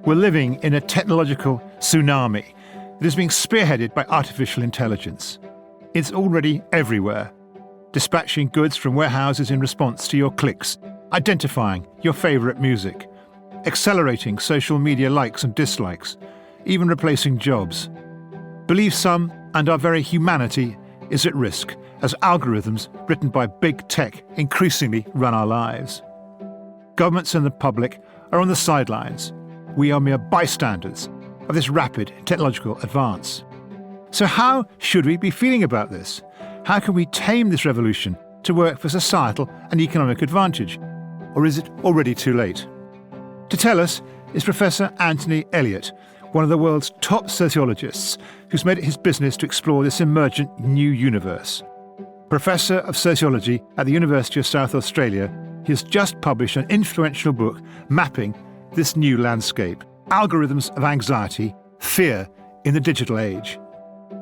We're living in a technological tsunami that is being spearheaded by artificial intelligence. It's already everywhere, dispatching goods from warehouses in response to your clicks, identifying your favourite music, accelerating social media likes and dislikes, even replacing jobs. Believe some, and our very humanity is at risk as algorithms written by big tech increasingly run our lives. Governments and the public are on the sidelines. We are mere bystanders of this rapid technological advance. So how should we be feeling about this? How can we tame this revolution to work for societal and economic advantage? Or is it already too late? To tell us is Professor Anthony Elliot, one of the world's top sociologists who's made it his business to explore this emergent new universe. Professor of Sociology at the University of South Australia, he has just published an influential book mapping this new landscape, Algorithms of Anxiety, Fear in the Digital Age.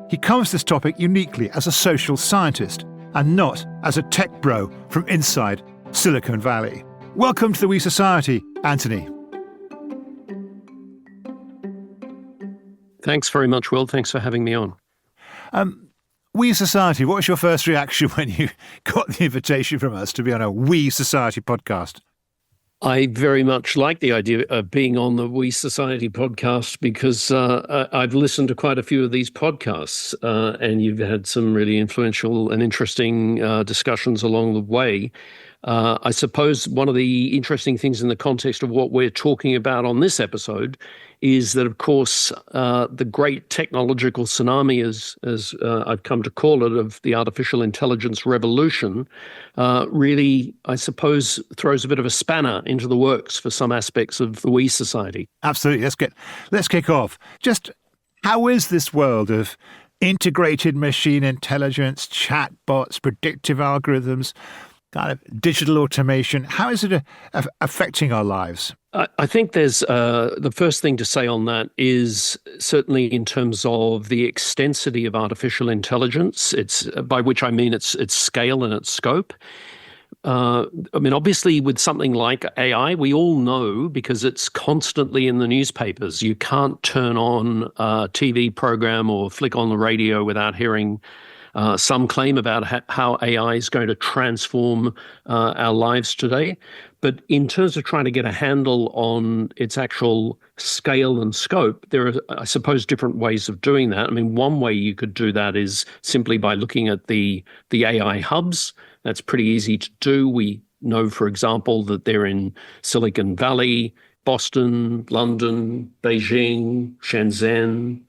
He comes to this topic uniquely as a social scientist and not as a tech bro from inside Silicon Valley. Welcome to the We Society, Anthony. Thanks very much, Will. Thanks for having me on. We Society, what was your first reaction when you got the invitation from us to be on a We Society podcast? I very much like the idea of being on the We Society podcast because I've listened to quite a few of these podcasts and you've had some really influential and interesting discussions along the way. I suppose one of the interesting things in the context of what we're talking about on this episode is that, of course, the great technological tsunami, as I've come to call it, of the artificial intelligence revolution, really, I suppose, throws a bit of a spanner into the works for some aspects of the We Society. Absolutely. Let's kick off. Just how is this world of integrated machine intelligence, chatbots, predictive algorithms, kind of digital automation, how is it affecting our lives? I think there's the first thing to say on that is certainly in terms of the extensity of artificial intelligence. It's by which I mean its scale and its scope. Obviously, with something like AI, we all know because it's constantly in the newspapers. You can't turn on a TV program or flick on the radio without hearing some claim about how AI is going to transform our lives today. But in terms of trying to get a handle on its actual scale and scope, there are, I suppose, different ways of doing that. One way you could do that is simply by looking at the AI hubs. That's pretty easy to do. We know, for example, that they're in Silicon Valley, Boston, London, Beijing, Shenzhen.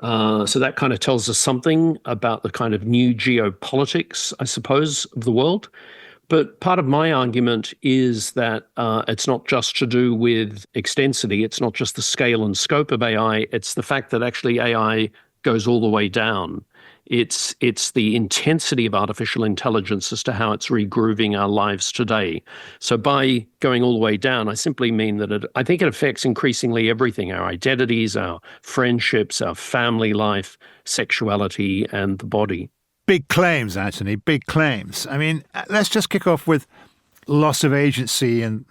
So that kind of tells us something about the kind of new geopolitics, I suppose, of the world. But part of my argument is that it's not just to do with extensity. It's not just the scale and scope of AI. It's the fact that actually AI goes all the way down. It's the intensity of artificial intelligence as to how it's regrooving our lives today. So by going all the way down, I simply mean that I think it affects increasingly everything, our identities, our friendships, our family life, sexuality, and the body. Big claims, Anthony, big claims. Let's just kick off with loss of agency and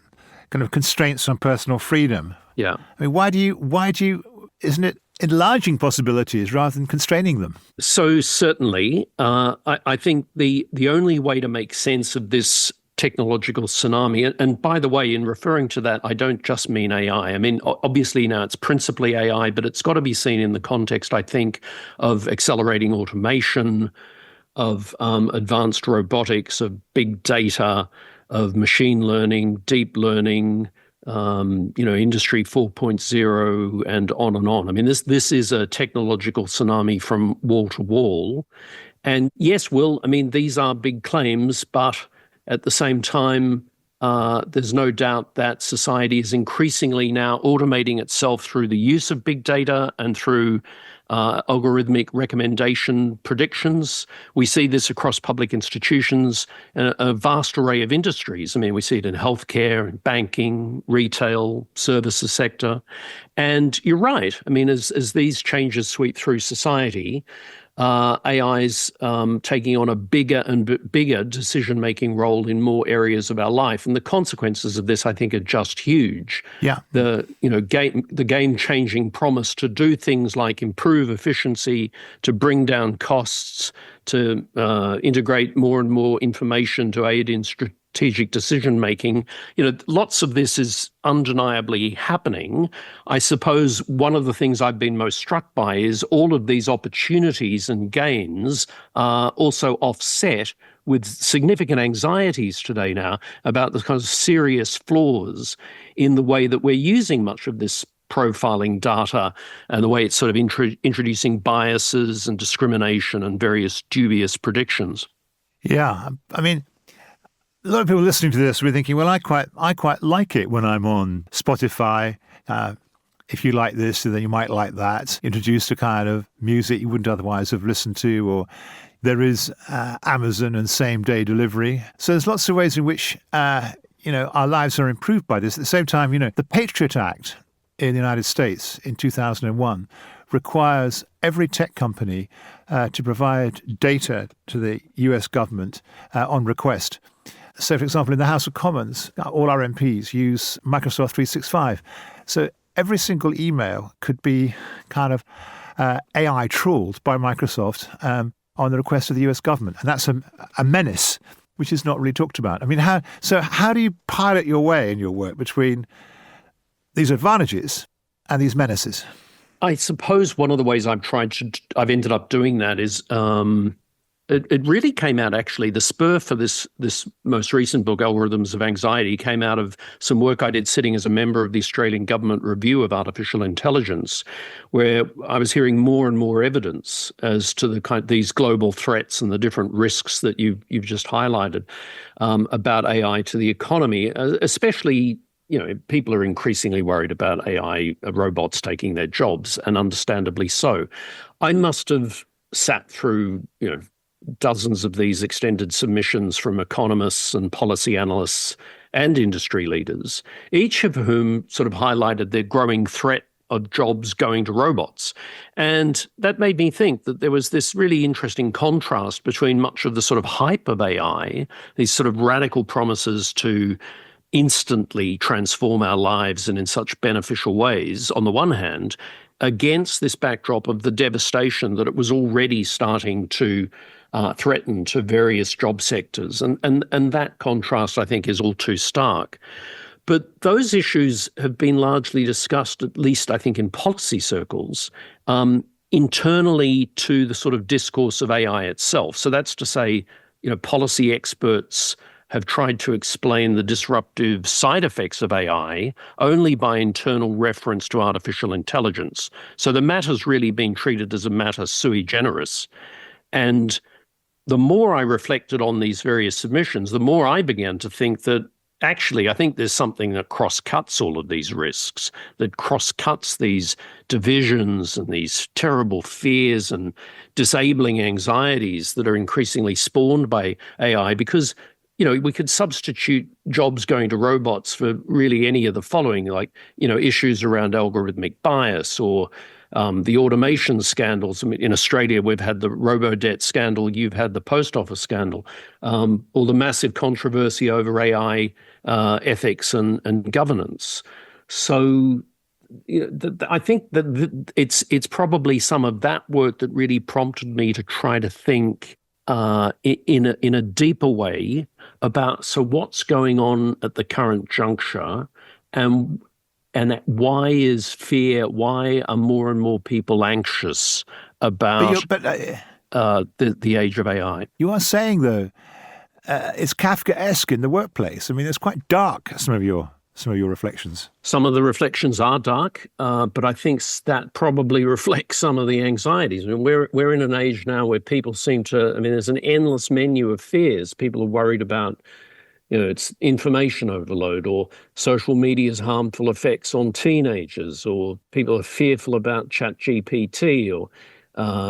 kind of constraints on personal freedom. Yeah. Why do you, isn't it enlarging possibilities rather than constraining them? So certainly, I think the only way to make sense of this technological tsunami, and by the way, in referring to that, I don't just mean AI. Obviously now it's principally AI, but it's got to be seen in the context, I think, of accelerating automation, of advanced robotics, of big data, of machine learning, deep learning, Industry 4.0 and on and on. This is a technological tsunami from wall to wall. And yes, Will, these are big claims, but at the same time, there's no doubt that society is increasingly now automating itself through the use of big data and through algorithmic recommendation predictions. We see this across public institutions and a vast array of industries. We see it in healthcare, banking, retail, services sector. And you're right. As these changes sweep through society, AI's taking on a bigger and bigger decision-making role in more areas of our life, and the consequences of this, I think, are just huge. Yeah. The game-changing promise to do things like improve efficiency, to bring down costs, to integrate more and more information to aid in strategic decision-making. Lots of this is undeniably happening. I suppose one of the things I've been most struck by is all of these opportunities and gains are also offset with significant anxieties today now about the kind of serious flaws in the way that we're using much of this profiling data and the way it's sort of introducing biases and discrimination and various dubious predictions. Yeah. I mean, a lot of people listening to this will be thinking, well, I quite like it when I'm on Spotify. If you like this, then you might like that. Introduced to kind of music you wouldn't otherwise have listened to, or there is Amazon and same-day delivery. So there's lots of ways in which our lives are improved by this. At the same time, the Patriot Act in the United States in 2001 requires every tech company to provide data to the US government on request. So, for example, in the House of Commons, all our MPs use Microsoft 365. So every single email could be kind of AI trawled by Microsoft on the request of the US government. And that's a menace, which is not really talked about. I mean, how do you pilot your way in your work between these advantages and these menaces? I suppose one of the ways I've ended up doing that is it really came out, actually, the spur for this most recent book, Algorithms of Anxiety, came out of some work I did sitting as a member of the Australian Government Review of Artificial Intelligence, where I was hearing more and more evidence as to these global threats and the different risks that you've just highlighted about AI to the economy, especially. People are increasingly worried about AI robots taking their jobs, and understandably so. I must have sat through, dozens of these extended submissions from economists and policy analysts and industry leaders, each of whom sort of highlighted the growing threat of jobs going to robots. And that made me think that there was this really interesting contrast between much of the sort of hype of AI, these sort of radical promises to instantly transform our lives and in such beneficial ways, on the one hand, against this backdrop of the devastation that it was already starting to threaten to various job sectors. And that contrast, I think, is all too stark. But those issues have been largely discussed, at least I think in policy circles, internally to the sort of discourse of AI itself. So that's to say, policy experts have tried to explain the disruptive side effects of AI only by internal reference to artificial intelligence. So the matter's really been treated as a matter sui generis. And the more I reflected on these various submissions, the more I began to think that actually, I think there's something that cross-cuts all of these risks, that cross-cuts these divisions and these terrible fears and disabling anxieties that are increasingly spawned by AI, because we could substitute jobs going to robots for really any of the following, like, issues around algorithmic bias or the automation scandals. I mean, in Australia, we've had the robo-debt scandal, you've had the post office scandal, or the massive controversy over AI ethics and governance. So I think that it's probably some of that work that really prompted me to try to think in a deeper way about what's going on at the current juncture, and why is fear? Why are more and more people anxious about the age of AI? You are saying, though, it's Kafkaesque in the workplace. I mean, it's quite dark. Some of your reflections. Some of the reflections are dark, but I think that probably reflects some of the anxieties. I mean, we're in an age now where people seem to. I mean, there's an endless menu of fears. People are worried about, it's information overload, or social media's harmful effects on teenagers, or people are fearful about ChatGPT, or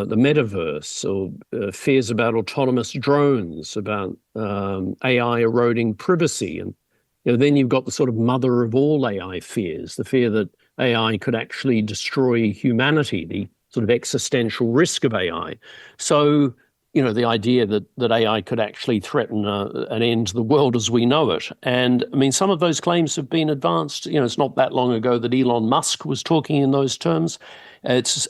the metaverse, or fears about autonomous drones, about AI eroding privacy. And then you've got the sort of mother of all AI fears, the fear that AI could actually destroy humanity, the sort of existential risk of AI. So, the idea that AI could actually threaten an end to the world as we know it. And I mean, some of those claims have been advanced. It's not that long ago that Elon Musk was talking in those terms. It's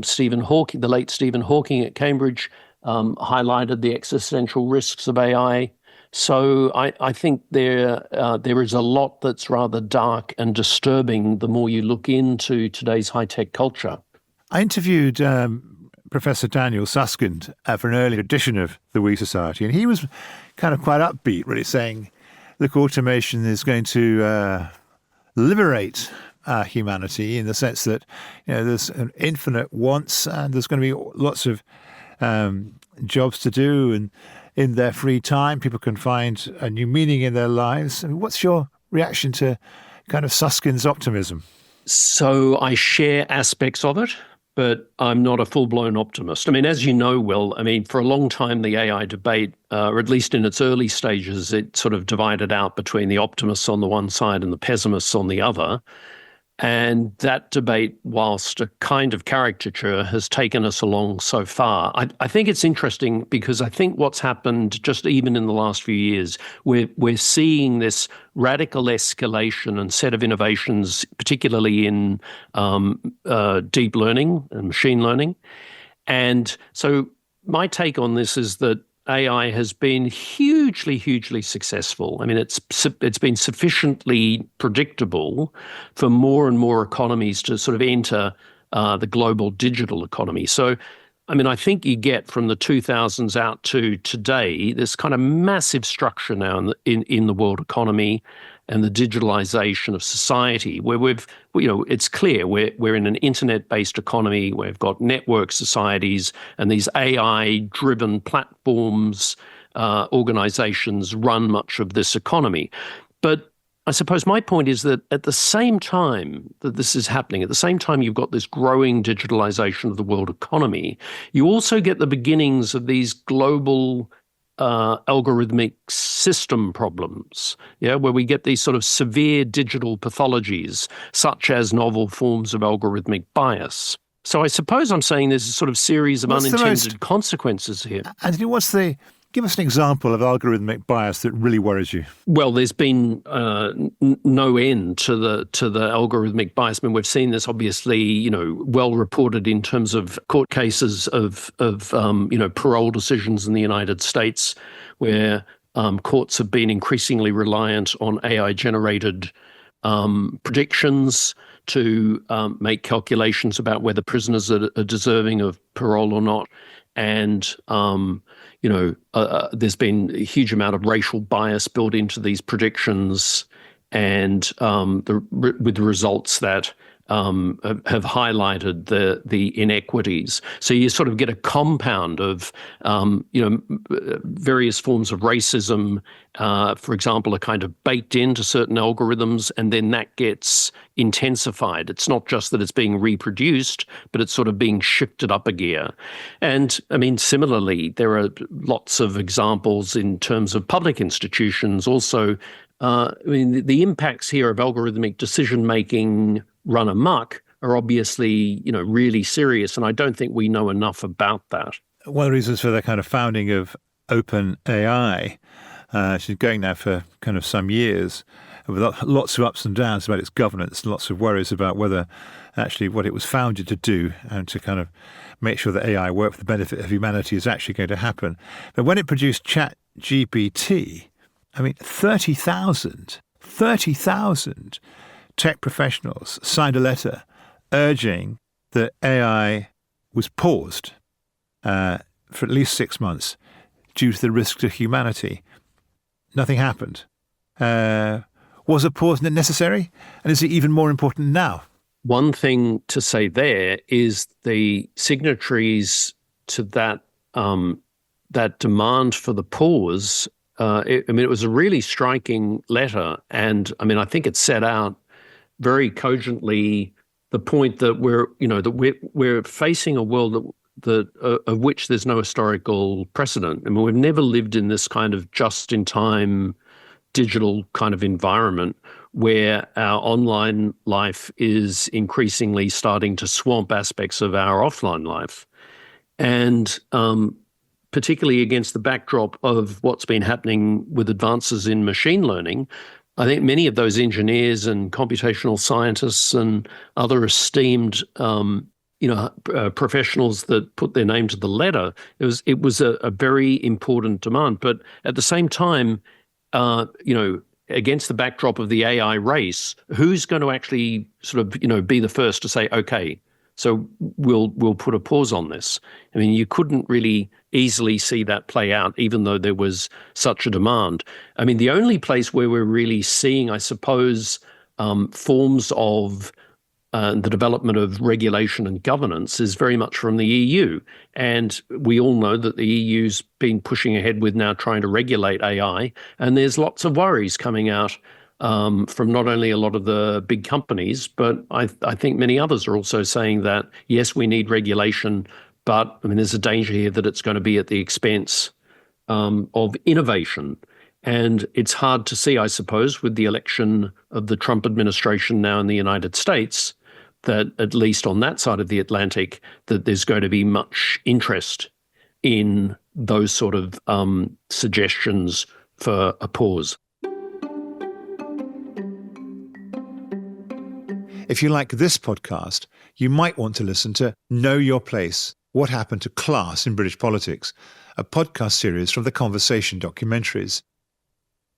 Stephen Hawking, the late Stephen Hawking at Cambridge, highlighted the existential risks of AI. So I think there is a lot that's rather dark and disturbing the more you look into today's high-tech culture. I interviewed Professor Daniel Susskind for an earlier edition of the We Society, and he was kind of quite upbeat, really saying, look, automation is going to liberate humanity in the sense that there's an infinite wants and there's going to be lots of jobs to do, and in their free time, people can find a new meaning in their lives. I mean, what's your reaction to kind of Suskind's optimism? So I share aspects of it, but I'm not a full-blown optimist. I mean, as you know, Will, for a long time, the AI debate, or at least in its early stages, it sort of divided out between the optimists on the one side and the pessimists on the other. And that debate, whilst a kind of caricature, has taken us along so far. I think it's interesting because I think what's happened just even in the last few years, we're seeing this radical escalation and set of innovations, particularly in deep learning and machine learning. And so my take on this is that AI has been hugely, hugely successful. I mean, it's been sufficiently predictable for more and more economies to sort of enter the global digital economy. So, I think you get from the 2000s out to today this kind of massive structure now in the world economy and the digitalization of society, where it's clear we're in an internet-based economy. We've got network societies and these AI-driven platforms, organizations run much of this economy. But I suppose my point is that at the same time that this is happening, at the same time you've got this growing digitalization of the world economy, you also get the beginnings of these global algorithmic system problems, where we get these sort of severe digital pathologies, such as novel forms of algorithmic bias. So I suppose I'm saying there's a sort of series of unintended consequences here. Anthony, give us an example of algorithmic bias that really worries you. Well, there's been no end to the algorithmic bias. I mean, we've seen this obviously, well reported in terms of court cases of parole decisions in the United States, where courts have been increasingly reliant on AI-generated predictions to make calculations about whether prisoners are deserving of parole or not. And there's been a huge amount of racial bias built into these predictions, and with the results that have highlighted the inequities. So you sort of get a compound of various forms of racism, for example, are kind of baked into certain algorithms, and then that gets intensified. It's not just that it's being reproduced, but it's sort of being shifted up a gear. And similarly, there are lots of examples in terms of public institutions also. The impacts here of algorithmic decision-making run amok are obviously, really serious, and I don't think we know enough about that. One of the reasons for the kind of founding of OpenAI, she's going now for kind of some years, with lots of ups and downs about its governance, lots of worries about whether actually what it was founded to do and to kind of make sure that AI work for the benefit of humanity is actually going to happen. But when it produced ChatGPT, 30,000 tech professionals signed a letter urging that AI was paused for at least 6 months due to the risk to humanity. Nothing happened. Was a pause necessary? And is it even more important now? One thing to say there is the signatories to that demand for the pause. It was a really striking letter, and I think it set out very cogently the point that we're facing a world of which there's no historical precedent. We've never lived in this kind of just-in-time digital kind of environment where our online life is increasingly starting to swamp aspects of our offline life. And particularly against the backdrop of what's been happening with advances in machine learning, I think many of those engineers and computational scientists and other esteemed professionals that put their name to the letter, it was a very important demand. But at the same time, against the backdrop of the AI race, who's going to actually sort of, be the first to say, okay, so we'll put a pause on this? I mean, you couldn't really easily see that play out, even though there was such a demand. I mean, the only place where we're really seeing, I suppose, forms of the development of regulation and governance is very much from the EU. And we all know that the EU's been pushing ahead with now trying to regulate AI. And there's lots of worries coming out from not only a lot of the big companies, but I think many others are also saying that, yes, we need regulation, but I mean, there's a danger here that it's going to be at the expense of innovation. And it's hard to see, I suppose, with the election of the Trump administration now in the United States, that at least on that side of the Atlantic, that there's going to be much interest in those sort of suggestions for a pause. If you like this podcast, you might want to listen to Know Your Place, What Happened to Class in British Politics, a podcast series from the Conversation documentaries.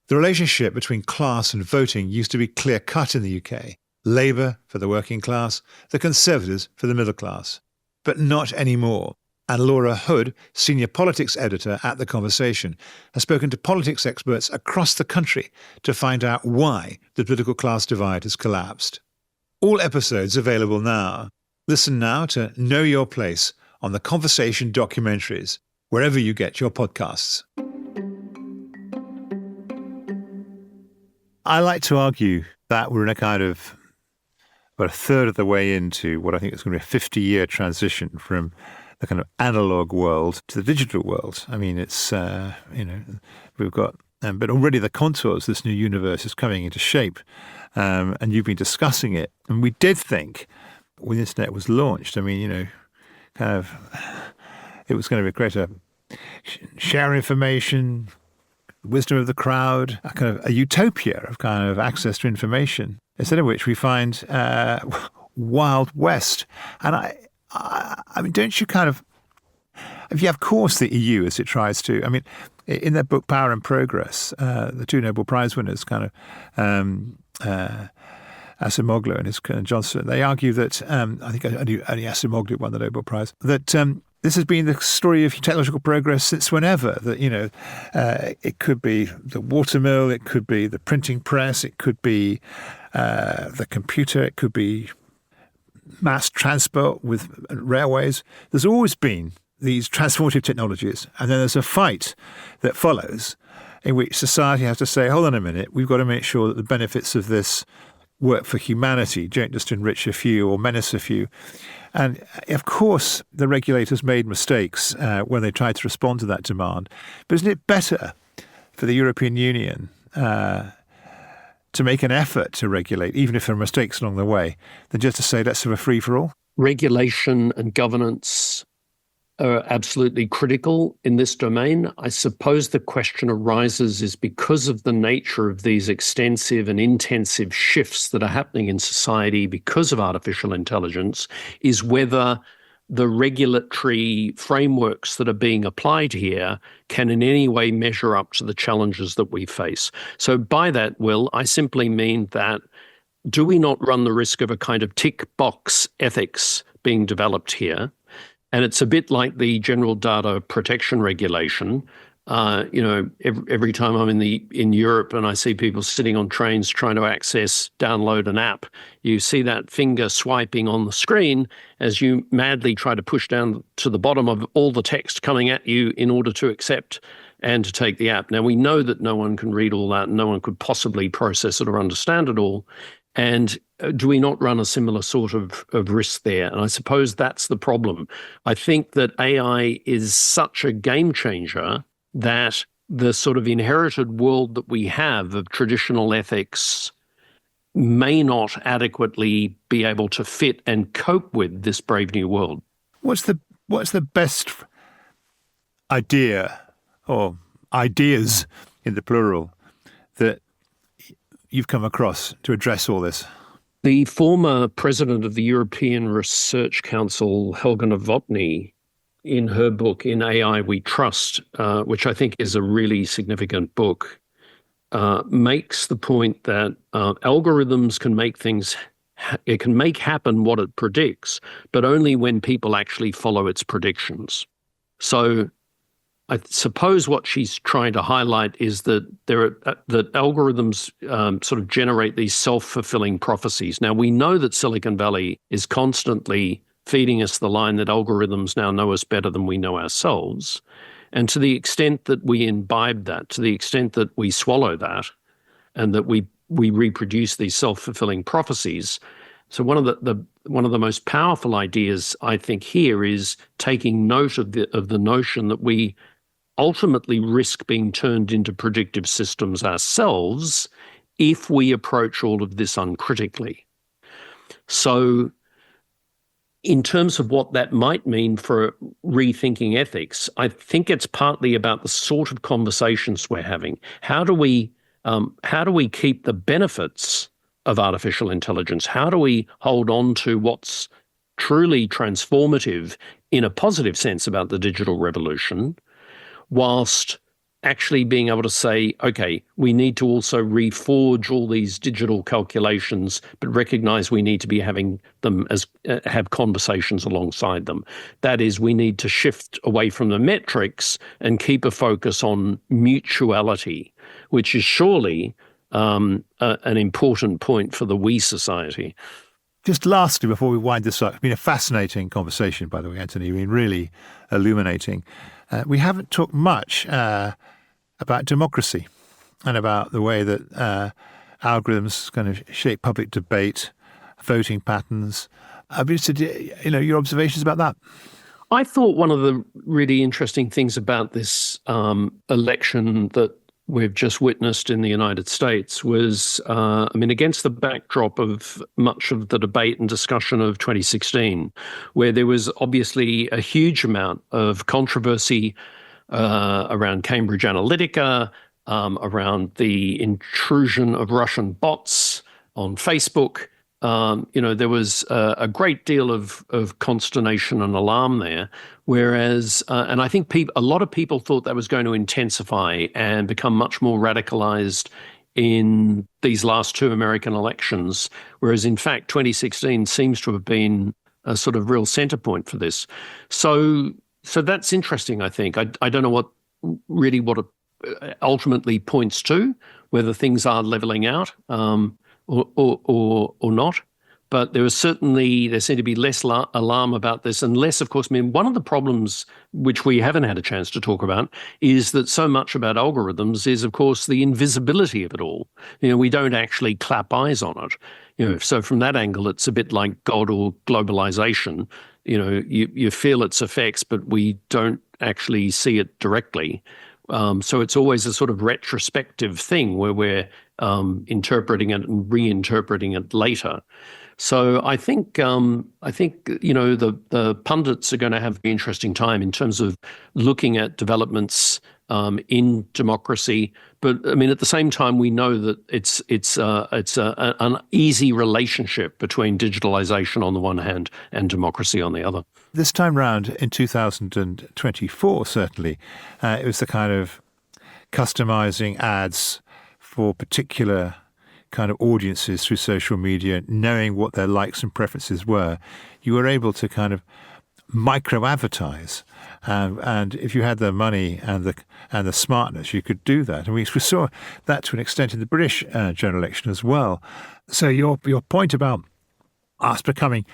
The relationship between class and voting used to be clear-cut in the UK. Labour for the working class, the Conservatives for the middle class. But not anymore. And Laura Hood, senior politics editor at The Conversation, has spoken to politics experts across the country to find out why the political class divide has collapsed. All episodes available now. Listen now to Know Your Place on the Conversation documentaries, wherever you get your podcasts. I like to argue that we're in a kind of about a third of the way into what I think is going to be a 50-year transition from the kind of analog world to the digital world. I mean, it's, we've got, but already the contours of this new universe is coming into shape. And you've been discussing it. And we did think when the internet was launched, I mean, kind of, it was going to be a greater share information, wisdom of the crowd, a kind of a utopia of kind of access to information. Instead of which we find Wild West. And I mean, don't you kind of, if you have, of course, the EU as it tries to, I mean, in their book Power and Progress, the two Nobel Prize winners kind of, Acemoglu and Johnson, they argue that, I think only Acemoglu won the Nobel Prize, that this has been the story of technological progress since whenever, that, it could be the watermill, it could be the printing press, it could be the computer, it could be mass transport with railways. There's always been these transformative technologies, and then there's a fight that follows in which society has to say, hold on a minute, we've got to make sure that the benefits of this work for humanity, don't just enrich a few or menace a few. And of course, the regulators made mistakes when they tried to respond to that demand. But isn't it better for the European Union to make an effort to regulate, even if there are mistakes along the way, than just to say, let's have a free-for-all? Regulation and governance are absolutely critical in this domain. I suppose the question arises is because of the nature of these extensive and intensive shifts that are happening in society because of artificial intelligence, is whether the regulatory frameworks that are being applied here can in any way measure up to the challenges that we face. So by that, Will, I simply mean that do we not run the risk of a kind of tick box ethics being developed here? And it's a bit like the General Data Protection Regulation. Every time I'm in Europe and I see people sitting on trains trying to download an app, you see that finger swiping on the screen as you madly try to push down to the bottom of all the text coming at you in order to accept and to take the app. Now, we know that no one can read all that and no one could possibly process it or understand it all. And do we not run a similar sort of risk there? And I suppose that's the problem. I think that AI is such a game changer that the sort of inherited world that we have of traditional ethics may not adequately be able to fit and cope with this brave new world. What's the best idea or ideas in the plural that you've come across to address all this? The former president of the European Research Council, Helga Novotny, in her book, In AI We Trust, which I think is a really significant book, makes the point that algorithms can make things, it can make happen what it predicts, but only when people actually follow its predictions. So I suppose what she's trying to highlight is that that algorithms sort of generate these self-fulfilling prophecies. Now, we know that Silicon Valley is constantly feeding us the line that algorithms now know us better than we know ourselves. And to the extent that we imbibe that, to the extent that we swallow that, and that we reproduce these self-fulfilling prophecies. So one of the most powerful ideas, I think, here is taking note of the notion that we ultimately risk being turned into predictive systems ourselves if we approach all of this uncritically. So in terms of what that might mean for rethinking ethics, I think it's partly about the sort of conversations we're having. How do we keep the benefits of artificial intelligence? How do we hold on to what's truly transformative in a positive sense about the digital revolution, whilst actually being able to say, okay, we need to also reforge all these digital calculations, but recognize we need to be having them have conversations alongside them. That is, we need to shift away from the metrics and keep a focus on mutuality, which is surely an important point for the We Society. Just lastly, before we wind this up, it's been a fascinating conversation, by the way, Anthony. You've been really illuminating. We haven't talked much about democracy and about the way that algorithms kind of shape public debate, voting patterns. I'd be interested, your observations about that. I thought one of the really interesting things about this election that we've just witnessed in the United States was, against the backdrop of much of the debate and discussion of 2016, where there was obviously a huge amount of controversy around Cambridge Analytica, around the intrusion of Russian bots on Facebook. There was a great deal of consternation and alarm there, whereas, and I think a lot of people thought that was going to intensify and become much more radicalized in these last two American elections, whereas in fact 2016 seems to have been a sort of real center point for this. So that's interesting, I think. I don't know what it ultimately points to, whether things are leveling out. Or not, but there seemed to be less alarm about this, and less, of course. One of the problems which we haven't had a chance to talk about is that so much about algorithms is, of course, the invisibility of it all. We don't actually clap eyes on it. So from that angle, it's a bit like God or globalization. You feel its effects, but we don't actually see it directly. So it's always a sort of retrospective thing where we're interpreting it and reinterpreting it later. So I think the pundits are going to have an interesting time in terms of looking at developments in democracy. But at the same time, we know that it's an easy relationship between digitalization on the one hand and democracy on the other. This time round in 2024, certainly, it was the kind of customizing ads for particular kind of audiences through social media, knowing what their likes and preferences were. You were able to kind of micro-advertise, and if you had the money and the smartness, you could do that. And we saw that to an extent in the British general election as well. So your point about us becoming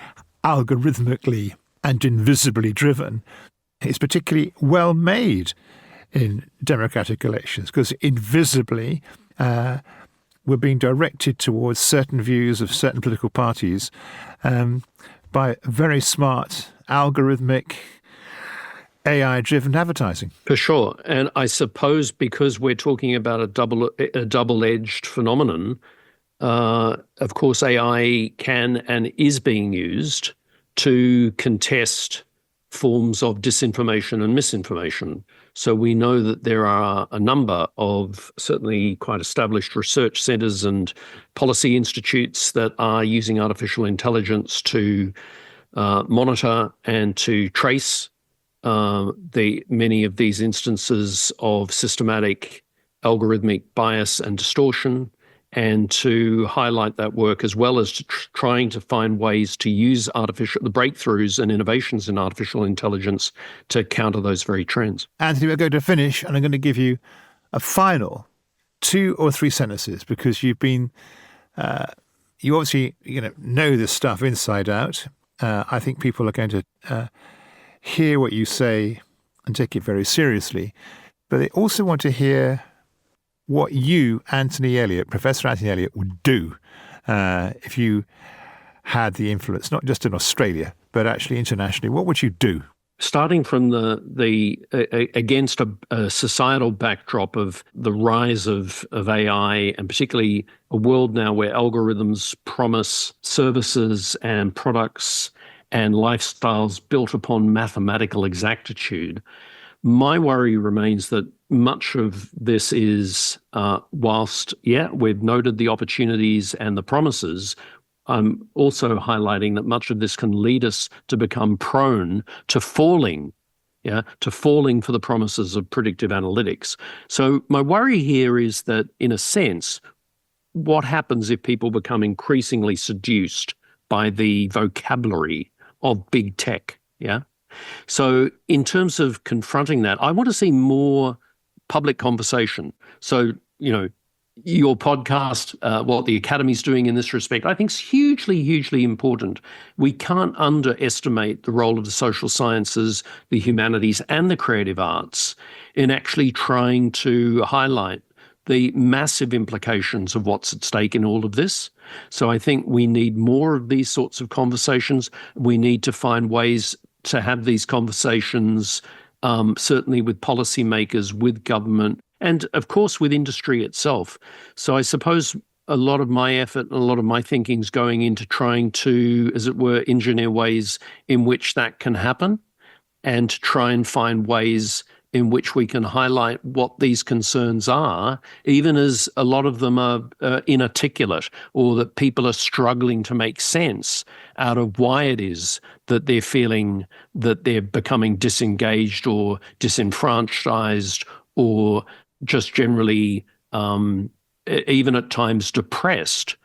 algorithmically and invisibly driven is particularly well made in democratic elections, because invisibly we're being directed towards certain views of certain political parties by very smart, algorithmic, AI-driven advertising. For sure. And I suppose because we're talking about a double-edged phenomenon, of course, AI can and is being used to contest forms of disinformation and misinformation. So we know that there are a number of certainly quite established research centres and policy institutes that are using artificial intelligence to monitor and to trace many of these instances of systematic algorithmic bias and distortion, and to highlight that work, as well as to trying to find ways to use the breakthroughs and innovations in artificial intelligence to counter those very trends. Anthony, we're going to finish, and I'm going to give you a final 2 or 3 sentences, because you've been, you obviously know this stuff inside out. I think people are going to hear what you say and take it very seriously, but they also want to hear what you, Anthony Elliot, Professor Anthony Elliot, would do if you had the influence, not just in Australia, but actually internationally. What would you do? Starting from against a societal backdrop of the rise of AI, and particularly a world now where algorithms promise services and products and lifestyles built upon mathematical exactitude, my worry remains that much of this is, whilst, we've noted the opportunities and the promises, I'm also highlighting that much of this can lead us to become prone to falling for the promises of predictive analytics. So my worry here is that, in a sense, what happens if people become increasingly seduced by the vocabulary of big tech? So in terms of confronting that, I want to see more public conversation. So, your podcast, what the Academy's doing in this respect, I think is hugely, hugely important. We can't underestimate the role of the social sciences, the humanities, and the creative arts in actually trying to highlight the massive implications of what's at stake in all of this. So I think we need more of these sorts of conversations. We need to find ways to have these conversations, certainly with policymakers, with government, and of course with industry itself. So I suppose a lot of my effort and a lot of my thinking is going into trying to, as it were, engineer ways in which that can happen, and to try and find ways in which we can highlight what these concerns are, even as a lot of them are inarticulate, or that people are struggling to make sense out of why it is that they're feeling that they're becoming disengaged or disenfranchised, or just generally, even at times, depressed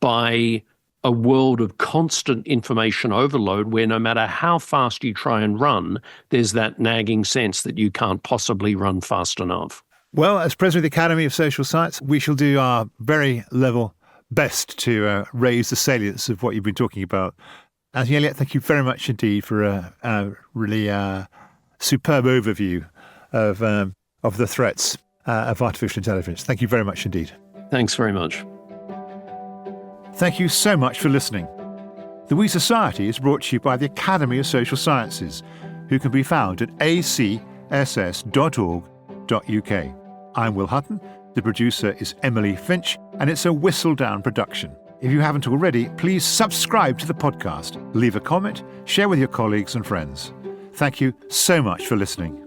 by a world of constant information overload, where no matter how fast you try and run, there's that nagging sense that you can't possibly run fast enough. Well, as President of the Academy of Social Science, we shall do our very level best to raise the salience of what you've been talking about. Anthony Elliott, thank you very much indeed for a really superb overview of the threats of artificial intelligence. Thank you very much indeed. Thanks very much. Thank you so much for listening. The We Society is brought to you by the Academy of Social Sciences, who can be found at acss.org.uk. I'm Will Hutton, the producer is Emily Finch, and it's a whistle-down production. If you haven't already, please subscribe to the podcast, leave a comment, share with your colleagues and friends. Thank you so much for listening.